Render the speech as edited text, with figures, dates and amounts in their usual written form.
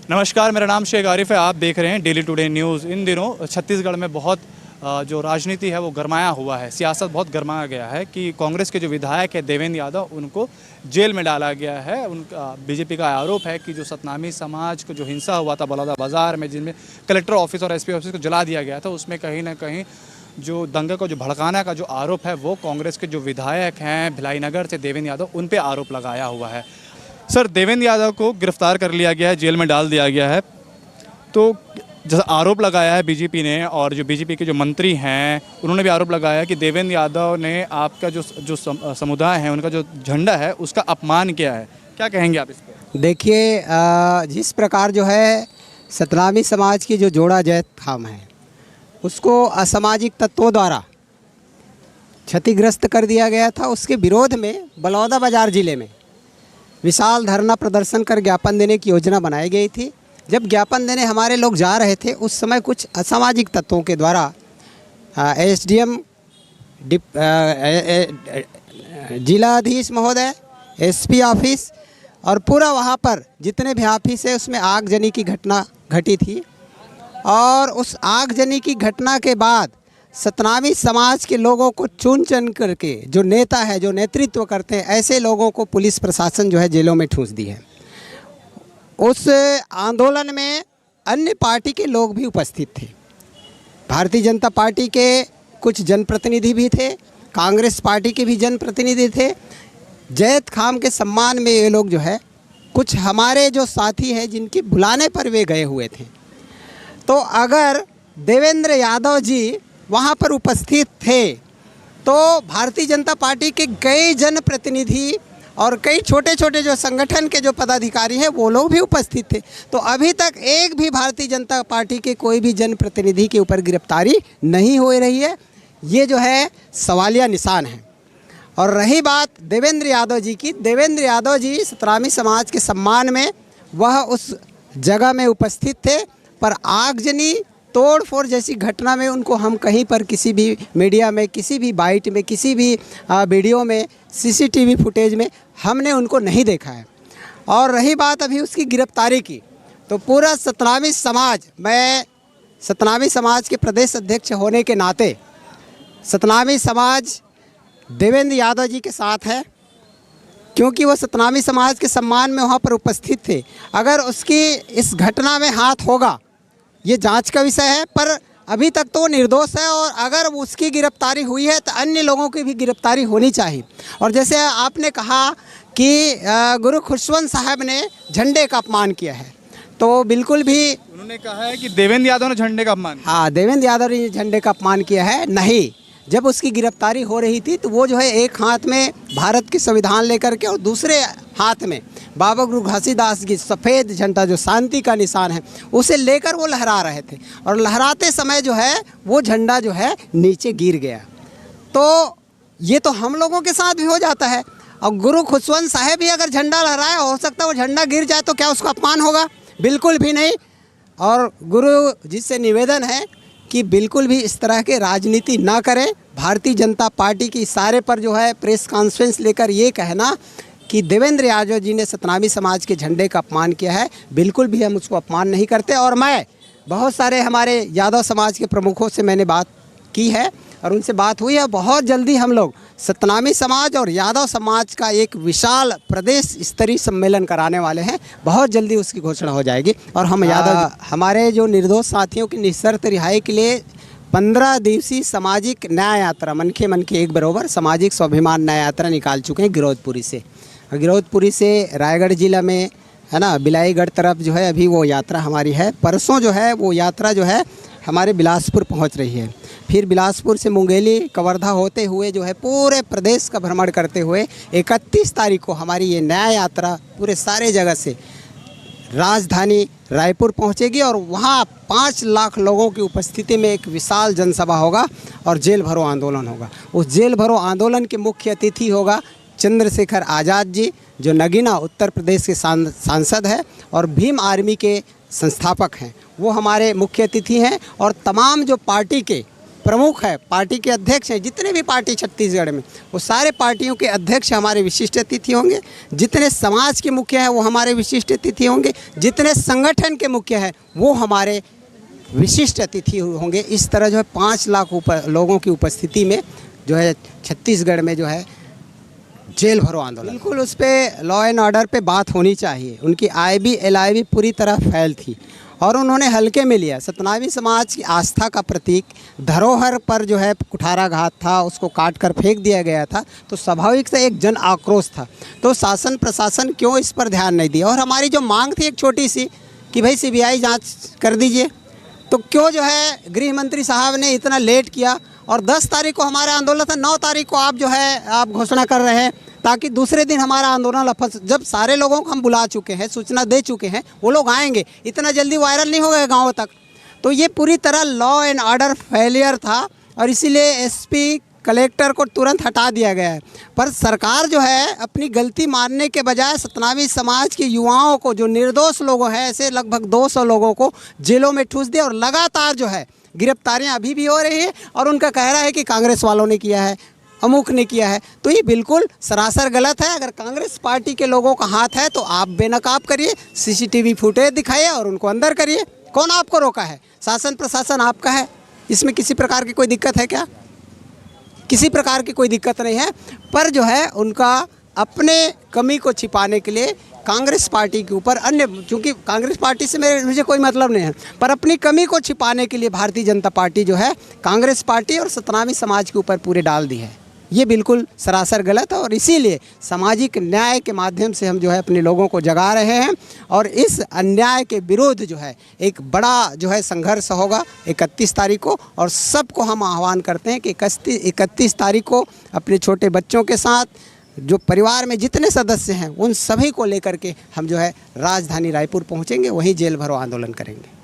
नमस्कार, मेरा नाम शेख आरिफ है। आप देख रहे हैं डेली टुडे न्यूज़। इन दिनों छत्तीसगढ़ में बहुत जो राजनीति है वो गरमाया हुआ है, सियासत बहुत गरमाया गया है कि कांग्रेस के जो विधायक है देवेंद्र यादव, उनको जेल में डाला गया है। उनका बीजेपी का आरोप है कि जो सतनामी समाज को जो हिंसा हुआ था बलौदा बाज़ार में, जिनमें कलेक्टर ऑफिस और एसपी ऑफिस को जला दिया गया था, उसमें कहीं ना कहीं जो दंगे को जो भड़काने का जो आरोप है वो कांग्रेस के जो विधायक हैं भिलाई नगर से देवेंद्र यादव, उन पर आरोप लगाया हुआ है। सर, देवेंद्र यादव को गिरफ्तार कर लिया गया है, जेल में डाल दिया गया है, तो जैसा आरोप लगाया है बीजेपी ने, और जो बीजेपी के जो मंत्री हैं उन्होंने भी आरोप लगाया कि देवेंद्र यादव ने आपका जो समुदाय है उनका जो झंडा है उसका अपमान किया है। क्या कहेंगे आप इस पर? देखिए, जिस प्रकार जो है सतनामी समाज की जो जोड़ा जैत खाम है उसको असामाजिक तत्वों द्वारा क्षतिग्रस्त कर दिया गया था, उसके विरोध में बलौदा बाज़ार ज़िले में विशाल धरना प्रदर्शन कर ज्ञापन देने की योजना बनाई गई थी। जब ज्ञापन देने हमारे लोग जा रहे थे उस समय कुछ असामाजिक तत्वों के द्वारा एसडीएम जिलाधीश महोदय, एसपी ऑफिस और पूरा वहाँ पर जितने भी ऑफिस है उसमें आगजनी की घटना घटी थी। और उस आगजनी की घटना के बाद सतनामी समाज के लोगों को चुन चुन करके जो नेता है, जो नेतृत्व करते हैं, ऐसे लोगों को पुलिस प्रशासन जो है जेलों में ठूंस दी है। उस आंदोलन में अन्य पार्टी के लोग भी उपस्थित थे। भारतीय जनता पार्टी के कुछ जनप्रतिनिधि भी थे, कांग्रेस पार्टी के भी जनप्रतिनिधि थे। जैत खाम के सम्मान में ये लोग जो है, कुछ हमारे जो साथी हैं जिनके बुलाने पर वे गए हुए थे। तो अगर देवेंद्र यादव जी वहाँ पर उपस्थित थे तो भारतीय जनता पार्टी के कई जनप्रतिनिधि और कई छोटे छोटे जो संगठन के जो पदाधिकारी हैं वो लोग भी उपस्थित थे। तो अभी तक एक भी भारतीय जनता पार्टी के कोई भी जनप्रतिनिधि के ऊपर गिरफ्तारी नहीं हो रही है। ये जो है सवालिया निशान है। और रही बात देवेंद्र यादव जी की, देवेंद्र यादव जी सतनामी समाज के सम्मान में वह उस जगह में उपस्थित थे, पर आगजनी तोड़ फोड़ जैसी घटना में उनको हम कहीं पर किसी भी मीडिया में, किसी भी बाइट में, किसी भी वीडियो में, सीसीटीवी फुटेज में हमने उनको नहीं देखा है। और रही बात अभी उसकी गिरफ्तारी की, तो पूरा सतनामी समाज, मैं सतनामी समाज के प्रदेश अध्यक्ष होने के नाते सतनामी समाज देवेंद्र यादव जी के साथ है, क्योंकि वो सतनामी समाज के सम्मान में वहाँ पर उपस्थित थे। अगर उसकी इस घटना में हाथ होगा ये जांच का विषय है, पर अभी तक तो वो निर्दोष है। और अगर उसकी गिरफ्तारी हुई है तो अन्य लोगों की भी गिरफ्तारी होनी चाहिए। और जैसे आपने कहा कि गुरु खुशवंत साहब ने झंडे का अपमान किया है, तो बिल्कुल भी उन्होंने कहा है कि देवेंद्र यादव ने झंडे का अपमान, हाँ, देवेंद्र यादव ने झंडे का अपमान किया है। नहीं, जब उसकी गिरफ्तारी हो रही थी तो वो जो है एक हाथ में भारत की संविधान लेकर के और दूसरे हाथ में बाबा गुरु घासीदास की सफ़ेद झंडा जो शांति का निशान है उसे लेकर वो लहरा रहे थे। और लहराते समय जो है वो झंडा जो है नीचे गिर गया। तो ये तो हम लोगों के साथ भी हो जाता है। और गुरु खुशवंत साहब भी अगर झंडा लहराए, हो सकता है वो झंडा गिर जाए, तो क्या उसका अपमान होगा? बिल्कुल भी नहीं। और गुरु जी से निवेदन है कि बिल्कुल भी इस तरह के राजनीति ना करें। भारतीय जनता पार्टी की इशारे पर जो है प्रेस कॉन्फ्रेंस लेकर ये कहना कि देवेंद्र यादव जी ने सतनामी समाज के झंडे का अपमान किया है, बिल्कुल भी हम उसको अपमान नहीं करते। और मैं बहुत सारे हमारे यादव समाज के प्रमुखों से मैंने बात की है और उनसे बात हुई है। बहुत जल्दी हम लोग सतनामी समाज और यादव समाज का एक विशाल प्रदेश स्तरीय सम्मेलन कराने वाले हैं। बहुत जल्दी उसकी घोषणा हो जाएगी। और हम यादव हमारे जो निर्दोष साथियों की निःशर्त रिहाई के लिए 15 दिवसीय सामाजिक न्याय यात्रा, मन के एक बरोबर सामाजिक स्वाभिमान न्याय यात्रा निकाल चुके हैं गिरौदपुरी से। गिरौदपुरी से रायगढ़ जिला में है ना, बिलाईगढ़ तरफ जो है अभी वो यात्रा हमारी है। परसों जो है वो यात्रा जो है हमारे बिलासपुर पहुंच रही है। फिर बिलासपुर से मुंगेली, कवर्धा होते हुए जो है पूरे प्रदेश का भ्रमण करते हुए 31 तारीख को हमारी ये न्याय यात्रा पूरे सारे जगह से राजधानी रायपुर पहुंचेगी। और वहाँ 5 लाख लोगों की उपस्थिति में एक विशाल जनसभा होगा और जेल भरो आंदोलन होगा। उस जेल भरो आंदोलन के मुख्य अतिथि होगा चंद्रशेखर आज़ाद जी, जो नगीना उत्तर प्रदेश के सांसद है और भीम आर्मी के संस्थापक हैं। वो हमारे मुख्य अतिथि हैं। और तमाम जो पार्टी के प्रमुख है, पार्टी के अध्यक्ष हैं, जितने भी पार्टी छत्तीसगढ़ में वो सारे पार्टियों के अध्यक्ष हमारे विशिष्ट अतिथि होंगे, जितने समाज के मुखिया हैं वो हमारे विशिष्ट अतिथि होंगे, जितने संगठन के मुखिया हैं वो हमारे विशिष्ट अतिथि होंगे। इस तरह जो है 5 लाख लोगों की उपस्थिति में जो है छत्तीसगढ़ में जो है जेल भरो आंदोलन, बिल्कुल उस पर लॉ एंड ऑर्डर पे बात होनी चाहिए। उनकी IB LIB पूरी तरह फैल थी और उन्होंने हल्के में लिया। सतनामी समाज की आस्था का प्रतीक धरोहर पर जो है कुठाराघात था, उसको काट कर फेंक दिया गया था, तो स्वाभाविक से एक जन आक्रोश था। तो शासन प्रशासन क्यों इस पर ध्यान नहीं दिया? और हमारी जो मांग थी एक छोटी सी कि भाई CBI जांच कर दीजिए, तो क्यों जो है गृह मंत्री साहब ने इतना लेट किया? और 10 तारीख को हमारा आंदोलन था, 9 तारीख को आप जो है आप घोषणा कर रहे हैं ताकि दूसरे दिन हमारा आंदोलन लफस। जब सारे लोगों को हम बुला चुके हैं, सूचना दे चुके हैं, वो लोग आएंगे, इतना जल्दी वायरल नहीं हो गए गाँव तक। तो ये पूरी तरह लॉ एंड ऑर्डर फेलियर था और इसीलिए SP कलेक्टर को तुरंत हटा दिया गया है। पर सरकार जो है अपनी गलती मानने के बजाय सतनामी समाज के युवाओं को, जो निर्दोष लोग हैं, ऐसे लगभग 200 लोगों को जेलों में ठूस दिया और लगातार जो है गिरफ्तारियां अभी भी हो रही है और उनका कहना है कि कांग्रेस वालों ने किया है, अमुक ने किया है। तो ये बिल्कुल सरासर गलत है। अगर कांग्रेस पार्टी के लोगों का हाथ है तो आप बेनकाब करिए, CCTV फुटेज दिखाइए और उनको अंदर करिए। कौन आपको रोका है? शासन प्रशासन आपका है, इसमें किसी प्रकार की कोई दिक्कत है क्या? किसी प्रकार की कोई दिक्कत नहीं है। पर जो है उनका अपने कमी को छिपाने के लिए कांग्रेस पार्टी के ऊपर अन्य, चूँकि कांग्रेस पार्टी से मुझे कोई मतलब नहीं है, पर अपनी कमी को छिपाने के लिए भारतीय जनता पार्टी जो है कांग्रेस पार्टी और सतनामी समाज के ऊपर पूरे डाल दी है। ये बिल्कुल सरासर गलत है और इसीलिए सामाजिक न्याय के माध्यम से हम जो है अपने लोगों को जगा रहे हैं और इस अन्याय के विरुद्ध जो है एक बड़ा जो है संघर्ष होगा 31 तारीख को। और सबको हम आह्वान करते हैं कि 31 तारीख को अपने छोटे बच्चों के साथ, जो परिवार में जितने सदस्य हैं, उन सभी को लेकर के हम जो है राजधानी रायपुर पहुंचेंगे, वहीं जेल भरो आंदोलन करेंगे।